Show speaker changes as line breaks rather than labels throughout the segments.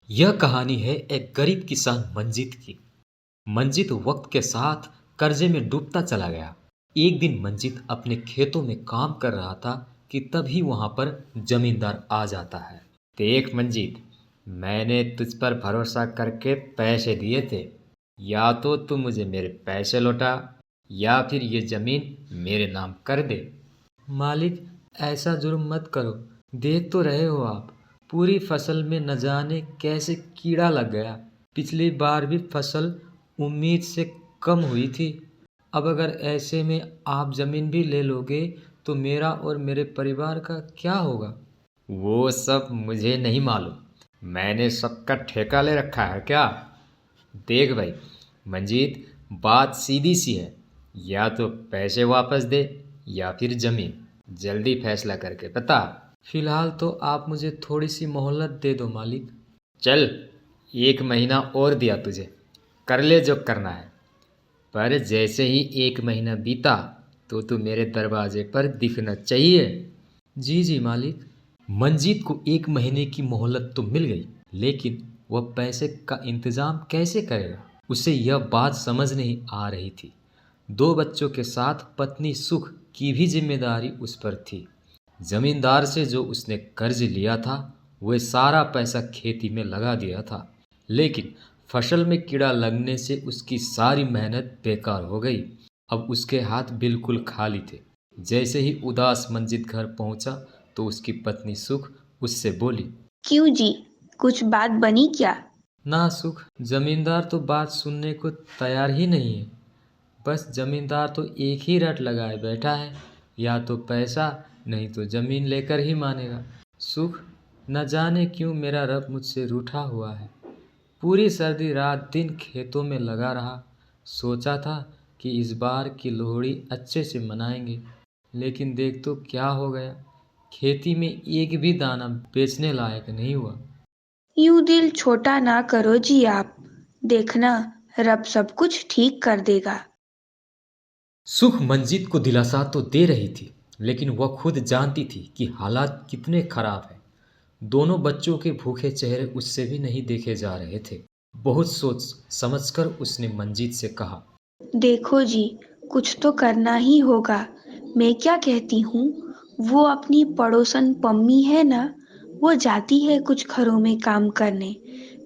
यह कहानी है एक गरीब किसान मंजीत की। मंजीत वक्त के साथ कर्जे में डूबता चला गया। एक दिन मंजीत अपने खेतों में काम कर रहा था कि तभी वहां पर जमींदार आ जाता है। देख मंजीत, मैंने तुझ पर भरोसा करके पैसे दिए थे। या तो तू मुझे मेरे पैसे लौटा या फिर ये जमीन मेरे नाम कर दे। मालिक, ऐसा जुर्म मत करो। देख तो रहे हो आप, पूरी फसल में न जाने कैसे कीड़ा लग गया। पिछली बार भी फसल उम्मीद से कम हुई थी। अब अगर ऐसे में आप जमीन भी ले लोगे तो मेरा और मेरे परिवार का क्या होगा? वो सब मुझे नहीं मालूम। मैंने सबका ठेका ले रखा है क्या? देख भाई मंजीत, बात सीधी सी है। या तो पैसे वापस दे या फिर जमीन। जल्दी फैसला करके बता। फिलहाल तो आप मुझे थोड़ी सी मोहलत दे दो मालिक। चल, 1 महीना और दिया तुझे, कर ले जो करना है। पर जैसे ही 1 महीना बीता तो तू मेरे दरवाजे पर दिखना चाहिए। जी जी मालिक। मंजीत को 1 महीने की मोहलत तो मिल गई, लेकिन वह पैसे का इंतजाम कैसे करेगा? उसे यह बात समझ नहीं आ रही थी। 2 बच्चों के साथ पत्नी सुख की भी जिम्मेदारी उस पर थी। जमींदार से जो उसने कर्ज लिया था वह सारा पैसा खेती में लगा दिया था, लेकिन फसल में कीड़ा लगने से उसकी सारी मेहनत बेकार हो गई। अब उसके हाथ बिल्कुल खाली थे। जैसे ही उदास मंजित घर पहुंचा तो उसकी पत्नी सुख उससे बोली।
क्यों जी, कुछ बात बनी क्या?
ना सुख, जमींदार तो बात सुनने को तैयार ही नहीं है। बस जमींदार तो एक ही रट लगाए बैठा है, या तो पैसा नहीं तो जमीन लेकर ही मानेगा। सुख, न जाने क्यों मेरा रब मुझसे रूठा हुआ है। पूरी सर्दी रात दिन खेतों में लगा रहा। सोचा था कि इस बार की लोहड़ी अच्छे से मनाएंगे, लेकिन देख तो क्या हो गया। खेती में एक भी दाना बेचने लायक नहीं हुआ।
यूं दिल छोटा ना करो जी आप। देखना, रब सब कुछ ठीक कर देगा।
सुख मंजीत को दिलासा तो दे रही थी, लेकिन वह खुद जानती थी कि हालात कितने खराब हैं। दोनों बच्चों के भूखे चेहरे उससे भी नहीं देखे जा रहे थे। बहुत सोच समझकर उसने मंजीत से कहा।
देखो जी, कुछ तो करना ही होगा। मैं क्या कहती हूँ, वो अपनी पड़ोसन पम्मी है ना, वो जाती है कुछ घरों में काम करने।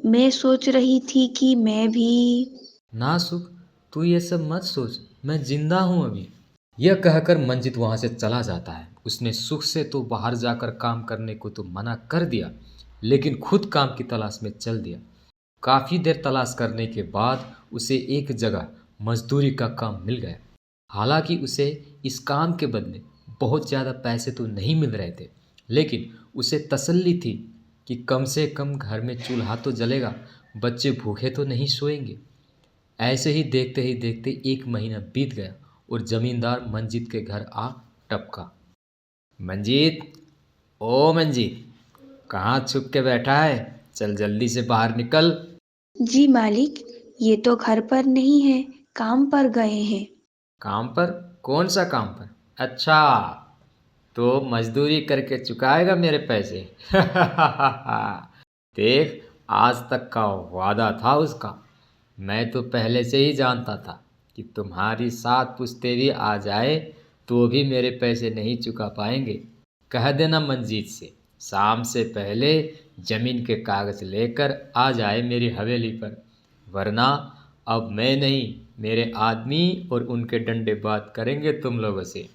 मैं सोच रही थी कि मैं भी।
ना सुख, तू ये सब मत सोच, मैं जिंदा हूँ अभी। यह कहकर मंजित वहां से चला जाता है। उसने सुख से तो बाहर जाकर काम करने को तो मना कर दिया, लेकिन खुद काम की तलाश में चल दिया। काफ़ी देर तलाश करने के बाद उसे एक जगह मजदूरी का काम मिल गया। हालांकि उसे इस काम के बदले बहुत ज़्यादा पैसे तो नहीं मिल रहे थे, लेकिन उसे तसल्ली थी कि कम से कम घर में चूल्हा तो जलेगा, बच्चे भूखे तो नहीं सोएंगे। ऐसे ही देखते 1 महीना बीत गया और जमींदार मंजीत के घर आ टपका। मंजीत, ओ मंजीत, कहाँ छुप के बैठा है? चल जल्दी से बाहर निकल।
जी मालिक, ये तो घर पर नहीं है, काम पर गए हैं।
काम पर? कौन सा काम पर? अच्छा, तो मजदूरी करके चुकाएगा मेरे पैसे। देख, आज तक का वादा था उसका। मैं तो पहले से ही जानता था कि तुम्हारी 7 पुश्ते भी आ जाए तो भी मेरे पैसे नहीं चुका पाएंगे। कह देना मंजीत से शाम से पहले जमीन के कागज लेकर आ जाए मेरी हवेली पर, वरना अब मैं नहीं, मेरे आदमी और उनके डंडे बात करेंगे तुम लोगों से।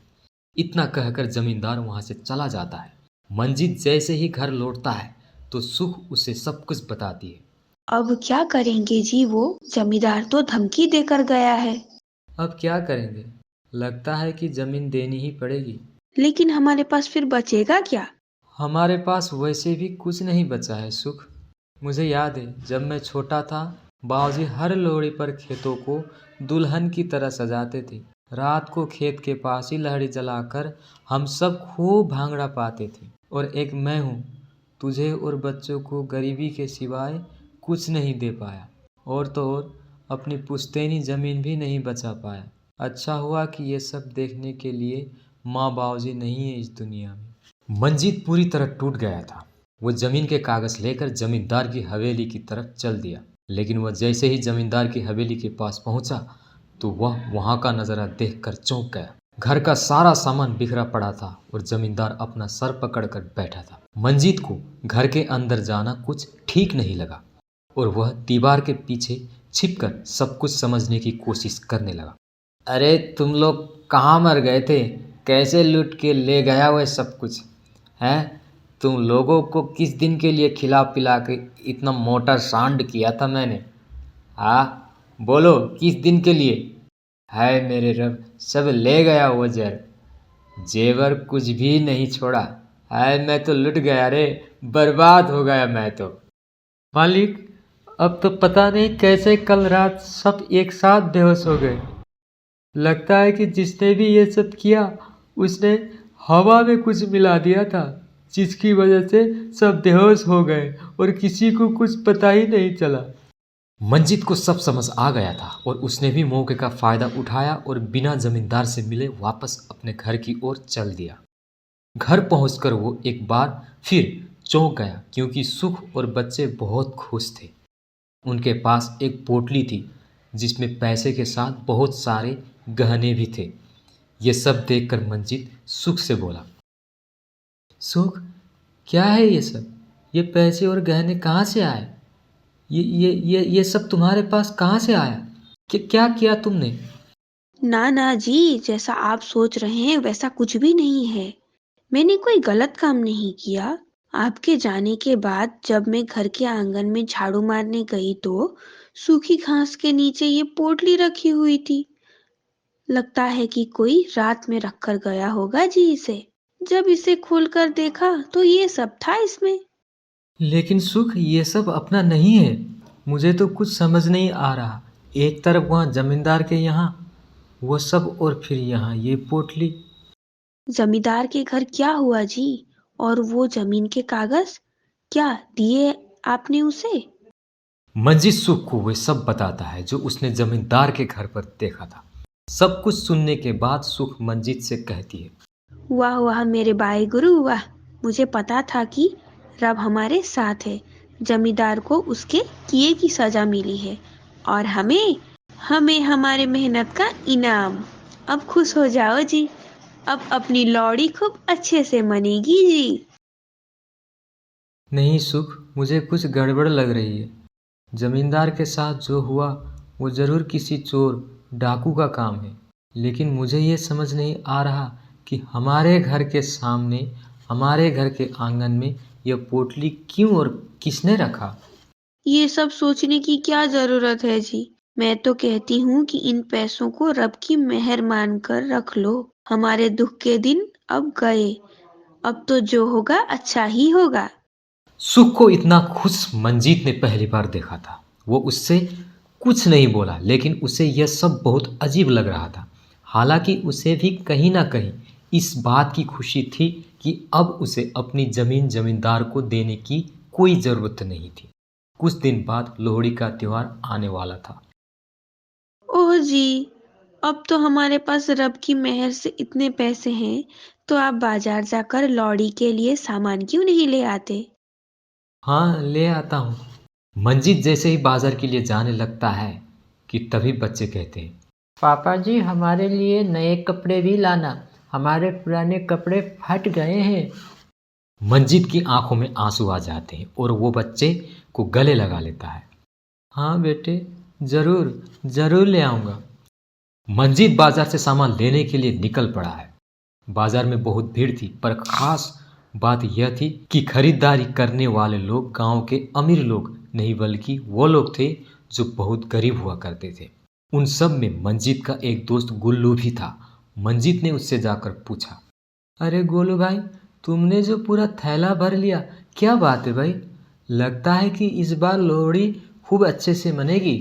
इतना कहकर जमींदार वहां से चला जाता है। मंजीत जैसे ही घर लौटता है तो सुख उसे सब कुछ बताती है।
अब क्या करेंगे जी, वो जमींदार तो धमकी देकर गया है।
अब क्या करेंगे? लगता है कि जमीन देनी ही पड़ेगी।
लेकिन हमारे पास फिर बचेगा क्या?
हमारे पास वैसे भी कुछ नहीं बचा है सुख। मुझे याद है जब मैं छोटा था, बाबूजी हर लोहड़ी पर खेतों को दुल्हन की तरह सजाते थे। रात को खेत के पास ही लहड़ी जलाकर हम सब खूब भांगड़ा पाते थे। और एक मैं हूँ, तुझे और बच्चों को गरीबी के सिवाय कुछ नहीं दे पाया, और तो और अपनी पुश्तैनी जमीन भी नहीं बचा पाया। अच्छा हुआ कि ये सब देखने के लिए माँ बाबूजी नहीं है इस दुनिया में। मंजीत पूरी तरह टूट गया था। वो जमीन के कागज लेकर जमींदार की हवेली की तरफ चल दिया। लेकिन वह जैसे ही जमींदार की हवेली के पास पहुंचा तो वह वहां का नज़ारा देखकर चौंक गया। घर का सारा सामान बिखरा पड़ा था और जमींदार अपना सर पकड़कर बैठा था। मंजीत को घर के अंदर जाना कुछ ठीक नहीं लगा और वह दीवार के पीछे छिपकर सब कुछ समझने की कोशिश करने लगा। अरे तुम लोग कहाँ मर गए थे? कैसे लूट के ले गया वह सब कुछ है? तुम लोगों को किस दिन के लिए खिला पिला के इतना मोटा सांड किया था मैंने? हाँ बोलो, किस दिन के लिए? हाय मेरे रब, सब ले गया वो जेवर कुछ भी नहीं छोड़ा। हाय मैं तो लुट गया रे, बर्बाद हो गया मैं तो। मालिक, अब तो पता नहीं कैसे कल रात सब एक साथ बेहोश हो गए। लगता है कि जिसने भी ये सब किया उसने हवा में कुछ मिला दिया था, जिसकी वजह से सब बेहोश हो गए और किसी को कुछ पता ही नहीं चला। मंजीत को सब समझ आ गया था और उसने भी मौके का फायदा उठाया और बिना जमींदार से मिले वापस अपने घर की ओर चल दिया। घर पहुंचकर वो एक बार फिर चौंक गया क्योंकि सुख और बच्चे बहुत खुश थे। उनके पास एक पोटली थी जिसमें पैसे के साथ बहुत सारे गहने भी थे। ये सब देखकर मंजीत सुख से बोला, सुख, क्या है ये सब? ये पैसे और गहने कहाँ से आए? ये सब तुम्हारे पास कहाँ से आया? क्या किया तुमने?
ना ना जी, जैसा आप सोच रहे हैं वैसा कुछ भी नहीं है। मैंने कोई गलत काम नहीं किया। आपके जाने के बाद जब मैं घर के आंगन में झाड़ू मारने गई तो सूखी घास के नीचे ये पोटली रखी हुई थी। लगता है कि कोई रात में रखकर गया होगा जी इसे। जब इसे खोलकर देखा तो ये सब था इसमें।
लेकिन सुख, ये सब अपना नहीं है। मुझे तो कुछ समझ नहीं आ रहा। एक तरफ वहाँ जमींदार के यहाँ वो सब और फिर यहाँ ये पोटली।
जमींदार के घर क्या हुआ जी? और वो जमीन के कागज क्या दिए आपने उसे?
मंजीत सुख को वे सब बताता है जो उसने जमींदार के घर पर देखा था। सब कुछ सुनने के बाद सुख मंजीत से कहती है,
वाह वाह मेरे भाई गुरु वाह। मुझे पता था कि रब हमारे साथ है। जमींदार को उसके किए की सजा मिली है और हमें हमें हमारे मेहनत का इनाम। अब खुश हो जाओ जी। अब अपनी लौड़ी खूब अच्छे से मनेगी जी।
नहीं सुख, मुझे कुछ गड़बड़ लग रही है। जमींदार के साथ जो हुआ वो जरूर किसी चोर डाकू का काम है। लेकिन मुझे ये समझ नहीं आ रहा कि हमारे घर के सामने, हमारे घर के आंगन में यह पोटली क्यों और किसने रखा?
ये सब सोचने की क्या जरूरत है जी? मैं तो कहती हूँ कि इन पैसों को रब की मेहर मानकर रख लो। हमारे दुख के दिन अब गए। अब तो जो होगा अच्छा ही होगा।
सुख को इतना खुश मंजीत ने पहली बार देखा था। वो उससे कुछ नहीं बोला, लेकिन उसे यह सब बहुत अजीब लग रहा था। हालांकि उसे भी कहीं ना कहीं इस बात की खुशी थी कि अब उसे अपनी जमीन जमींदार को देने की कोई ज़रूरत नहीं थी। कुछ दिन बाद लोहड़ी का त्यौहार आने वाला था।
ओह जी, अब तो हमारे पास रब की मेहर से इतने पैसे हैं, तो आप बाजार जाकर लौड़ी के लिए सामान क्यों नहीं ले आते?
हाँ, ले आता हूँ। मंजीत जैसे ही बाजार के लिए जाने लगता है कि तभी बच्चे कहते हैं,
पापा जी, हमारे लिए नए कपड़े भी लाना, हमारे पुराने कपड़े फट गए हैं।
मंजीत की आंखों में आंसू आ जाते हैं और वो बच्चे को गले लगा लेता है। हाँ बेटे, जरूर जरूर ले आऊँगा। मंजीत बाजार से सामान लेने के लिए निकल पड़ा है। बाजार में बहुत भीड़ थी, पर खास बात यह थी कि खरीदारी करने वाले लोग गांव के अमीर लोग नहीं बल्कि वो लोग थे जो बहुत गरीब हुआ करते थे। उन सब में मंजीत का एक दोस्त गुल्लू भी था। मंजीत ने उससे जाकर पूछा, अरे गोलू भाई, तुमने जो पूरा थैला भर लिया, क्या बात है भाई? लगता है कि इस बार लोहड़ी खूब अच्छे से मनेगी।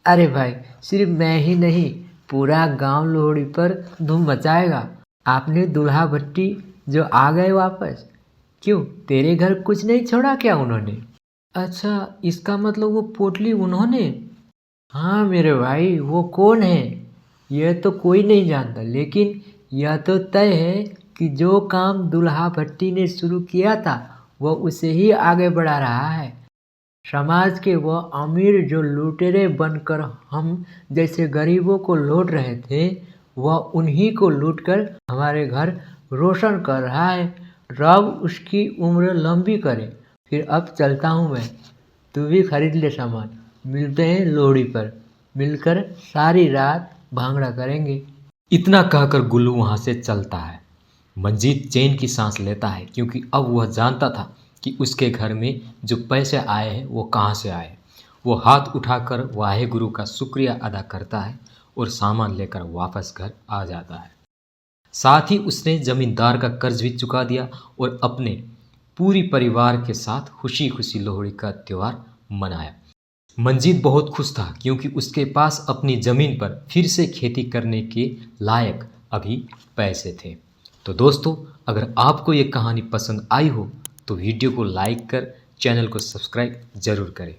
अरे भाई, सिर्फ मैं ही नहीं, पूरा गांव लोहड़ी पर धूम मचाएगा। आपने दूल्हा भट्टी जो आ गए वापस, क्यों तेरे घर कुछ नहीं छोड़ा क्या उन्होंने?
अच्छा, इसका मतलब वो पोटली उन्होंने?
हाँ मेरे भाई, वो कौन है यह तो कोई नहीं जानता, लेकिन यह तो तय है कि जो काम दूल्हा भट्टी ने शुरू किया था वह उसे ही आगे बढ़ा रहा है। समाज के वह अमीर जो लुटेरे बनकर हम जैसे गरीबों को लूट रहे थे, वह उन्हीं को लूटकर हमारे घर रोशन कर रहा है। रब उसकी उम्र लंबी करे। फिर अब चलता हूँ मैं, तू भी खरीद ले सामान। मिलते हैं लोहड़ी पर, मिलकर सारी रात भांगड़ा करेंगे।
इतना कहकर गुल्लू वहाँ से चलता है। मंजीत चैन की सांस लेता है, क्योंकि अब वह जानता था कि उसके घर में जो पैसे आए हैं वो कहाँ से आए। वो हाथ उठाकर वाहे गुरु का शुक्रिया अदा करता है और सामान लेकर वापस घर आ जाता है। साथ ही उसने जमींदार का कर्ज भी चुका दिया और अपने पूरी परिवार के साथ खुशी खुशी लोहड़ी का त्यौहार मनाया। मंजीत बहुत खुश था, क्योंकि उसके पास अपनी ज़मीन पर फिर से खेती करने के लायक अभी पैसे थे। तो दोस्तों, अगर आपको ये कहानी पसंद आई हो तो वीडियो को लाइक कर चैनल को सब्सक्राइब ज़रूर करें।